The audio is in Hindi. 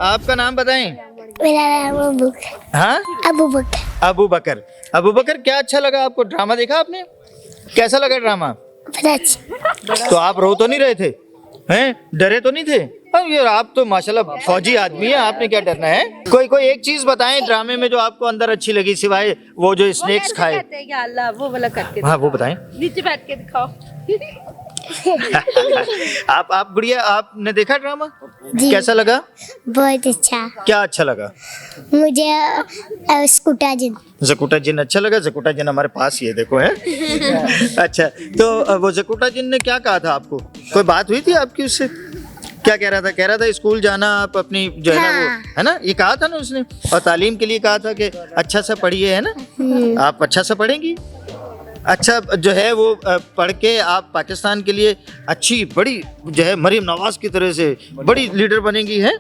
आपका नाम बताएं। मेरा नाम अबू बकर। हाँ, अबू बकर। अबू बकर। अबू बकर, क्या अच्छा लगा आपको? ड्रामा देखा आपने? कैसा लगा ड्रामा? बड़ा अच्छा। तो आप रो तो नहीं रहे थे? हैं, डरे तो नहीं थे? अब ये आप तो माशाल्लाह फौजी आदमी है, आपने क्या डरना है? कोई एक चीज बताएं ड्रामे में जो आपको अंदर अच्छी लगी, सिवाय वो जो स्नेक्स खाए। कहते हैं, या अल्लाह, वो वाला करके हाँ, वो बताएं। नीचे बैठ के दिखाओ। आप गुड़िया, आपने देखा ड्रामा? जी। कैसा लगा? बहुत अच्छा। क्या अच्छा लगा? मुझे स्कूटा जिन। जकूटा जिन अच्छा लगा? जकूटा जिन हमारे पास ही है, देखो है। अच्छा, तो वो जकूटा जिन ने क्या कहा था आपको? कोई बात हुई थी आपकी उससे? क्या कह रहा था? कह रहा था स्कूल जाना आप अपनी जो है ना वो, हाँ। है ना, ये कहा था ना उसने, और तालीम के लिए कहा था कि अच्छा सा पढ़िए, है ना, आप अच्छा सा पढ़ेंगी, अच्छा जो है वो पढ़ के आप पाकिस्तान के लिए अच्छी बड़ी जो है मरीम नवाज की तरह से बड़ी लीडर बनेंगी, है।